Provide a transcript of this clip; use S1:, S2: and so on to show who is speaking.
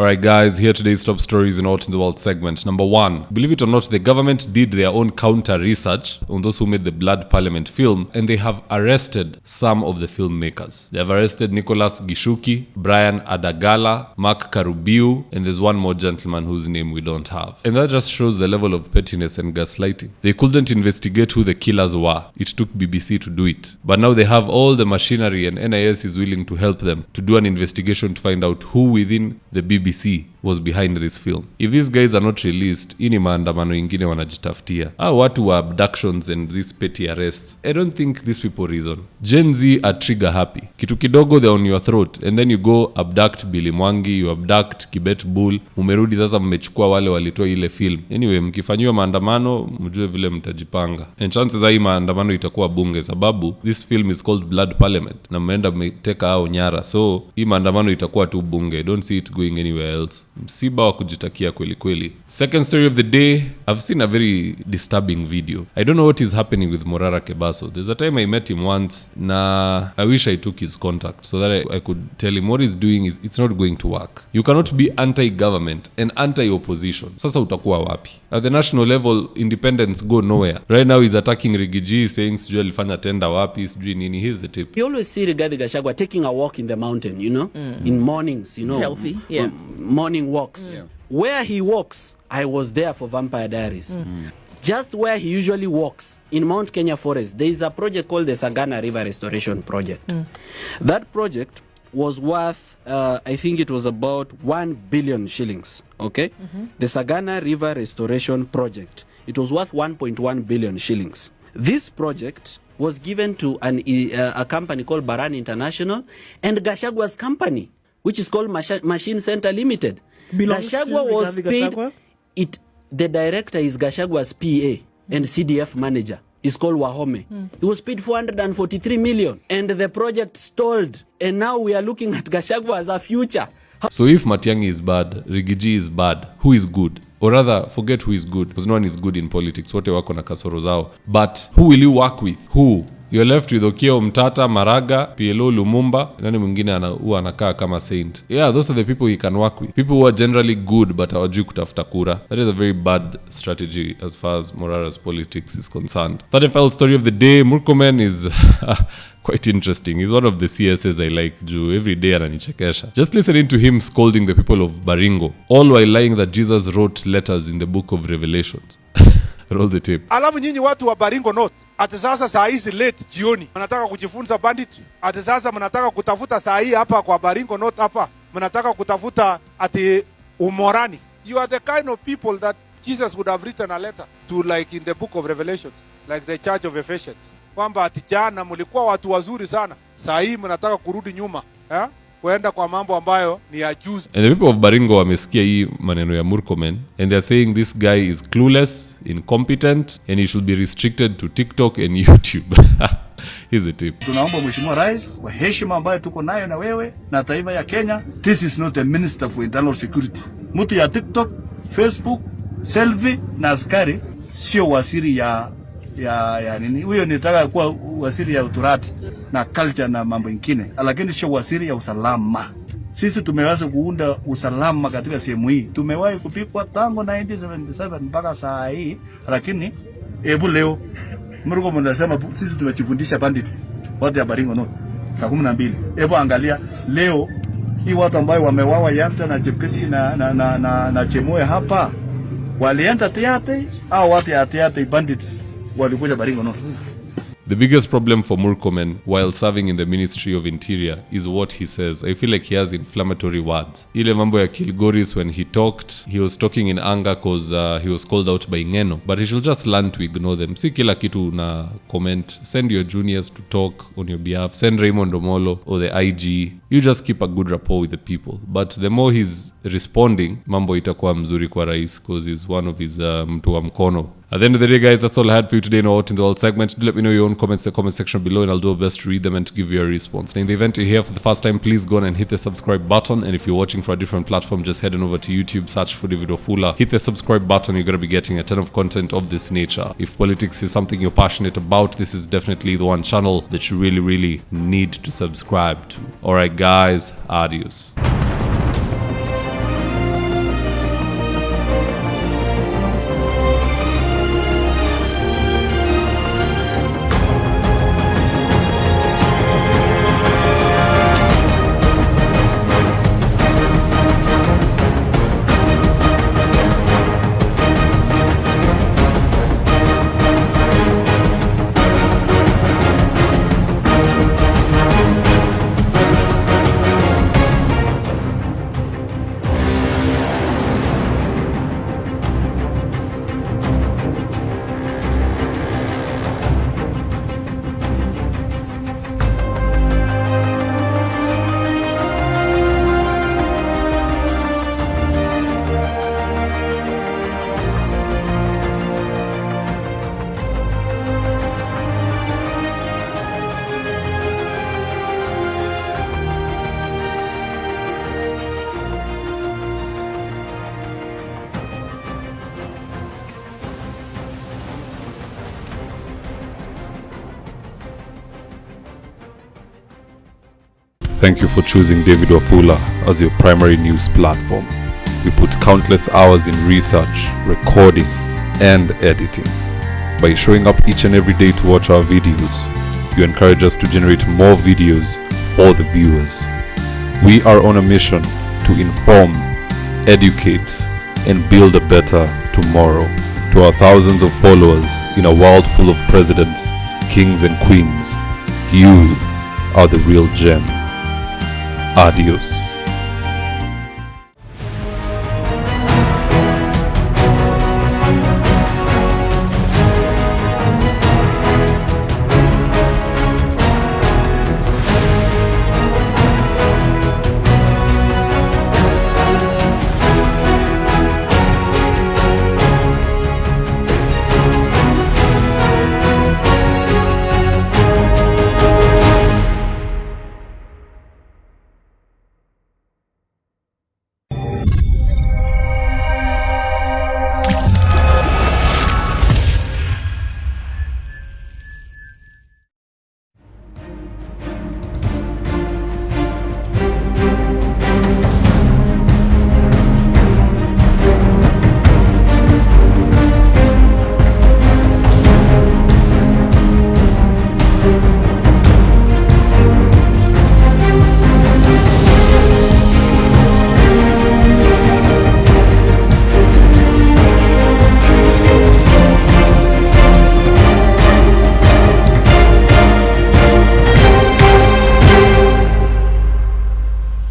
S1: Alright guys, here today's top stories in Out in the World segment. Number 1. Believe it or not, the government did their own counter research on those who made the Blood Parliament film, and they have arrested some of the filmmakers. They have arrested Nicholas Gishuki, Brian Adagala, Mark Karubiu, and there's one more gentleman whose name we don't have. And that just shows the level of pettiness and gaslighting. They couldn't investigate who the killers were. It took BBC to do it. But now they have all the machinery, and NIS is willing to help them to do an investigation to find out who within the BBC was behind this film. If these guys are not released, ini maandamano ingine wanajitafutia. Watu wa abductions and these petty arrests, I don't think these people reason. Gen Z are trigger happy. Kitu kidogo they're on your throat, and then you go abduct Billy Mwangi, you abduct Kibet Bull, mumerudi sasa mmechukua wale walitoa ile film. Anyway, mkifanyiwa maandamano, mjue vile mtajipanga. And chances hii maandamano itakuwa bunge sababu this film is called Blood Parliament na mmeenda mmeteka hao nyara. So hii maandamano itakuwa tu bunge. Don't see it going anywhere else. Msiba wa kujitakia kweli kweli. Second story of the day, I've seen a very disturbing video. I don't know what is happening with Mora Kbaso. There's a time I met him once na I wish I took his contact so that I could tell him what he's doing is it's not going to work. You cannot be anti-government and anti-opposition. Sasa utakuwa wapi? At the national level, independents go nowhere. Right now he's attacking Rigiji, saying sijui alifanya tenda wapi, sijui nini. Here's the tip.
S2: You always see Rigathi Gachagua taking a walk in the mountain, you know, in mornings, you know.
S3: Healthy, yeah.
S2: Morning walks. Yeah. Where he walks, I was there for Vampire Diaries. Just where he usually walks, in Mount Kenya Forest, there is a project called the Sagana River Restoration Project. That project was worth, I think it was about 1 billion shillings, okay? The Sagana River Restoration Project. It was worth 1.1 billion shillings. This project was given to a company called Baran International and Gashagua's company, which is called Machine Center Limited. Gachagua was paid. The director is Gashagua's PA and CDF manager. It's called Wahome. He was paid 443 million, and the project stalled. And now we are looking at Gachagua as a future.
S1: So if Matiang'i is bad, Rigiji is bad, who is good? Or rather, forget who is good, because no one is good in politics. Wote wako na kasoro zao. But who will you work with? Who? You're left with Okiya Omtata, Maraga, PLO Lumumba, nani mwingine huwa anakaa kama saint. Yeah, those are the people he can work with. People who are generally good but hawajui kutafuta kura. That is a very bad strategy as far as Morara's politics is concerned. Third and final story of the day, Murman is quite interesting. He's one of the CSs I like. Every day ananichekesha. Just listening to him scolding the people of Baringo, all while lying that Jesus wrote letters in the book of Revelations. Roll the tape.
S4: Alafu nyinyi watu wa Baringo North, ati sasa saa hizi late jioni mnataka kujifunza banditry. Ati sasa mnataka kutafuta saa hii hapa kwa Baringo North hapa, mnataka kutafuta ati umorani. You are the kind of people that Jesus would have written a letter to, like in the book of Revelations, like the church of Ephesians. Kwamba ati jana mlikuwa watu wazuri sana, saa hii mnataka kurudi nyuma, kuenda kwa mambo ambayo ni ya juzi.
S1: And the people of Baringo wamesikia hii maneno ya Murkomen, and they are saying this guy is clueless, incompetent, and he should be restricted to TikTok and YouTube. Here's the tip.
S5: Tunaomba Mheshimiwa Rais, kwa heshima ambayo tuko nayo na wewe na taifa ya Kenya, this is not a minister for internal security. Mtu ya TikTok, Facebook, selfie na askari sio waziri ya nini. Huyo nitaka kuwa waziri ya uturati na culture na mambo mengine, lakini sio waziri ya usalama. Sisi tumeweza kuunda usalama katika sehemu hii. Tumewahi kupikwa tangu 1977 mpaka saa hii, lakini hebu leo Murkomen anasema sisi tumejifundisha bandit watu ya Baringo North saa 12. Hebu angalia leo hii watu ambao wamewawa Yanta na Jepkesi na Chemoe hapa walienda Tiate au watu ya Tiate bandits walikuja Baringo North.
S1: The biggest problem for Murkomen while serving in the Ministry of Interior is what he says. I feel like he has inflammatory words. Ile mambo ya Kilgoris, when he talked, he was talking in anger because he was called out by Ngeno. But he should just learn to ignore them. Si kila kitu na comment. Send your juniors to talk on your behalf. Send Raymond Omolo or the IG. You just keep a good rapport with the people. But the more he's responding, mambo itakuwa mzuri kwa rais because he's one of his mtu wa mkono. At the end of the day, guys, that's all I had for you today in Out in the World segment. Do let me know your own comments in the comment section below, and I'll do my best to read them and to give you a response. Now, in the event you're here for the first time, please go on and hit the subscribe button. And if you're watching for a different platform, just head on over to YouTube, search for hondavidwafula. Hit the subscribe button. You're going to be getting a ton of content of this nature. If politics is something you're passionate about, this is definitely the one channel that you really, really need to subscribe to. All right, guys, adios. Thank you for choosing David Wafula as your primary news platform. We put countless hours in research, recording, and editing. By showing up each and every day to watch our videos, you encourage us to generate more videos for the viewers. We are on a mission to inform, educate, and build a better tomorrow. To our thousands of followers in a world full of presidents, kings, and queens, you are the real gem. Adios.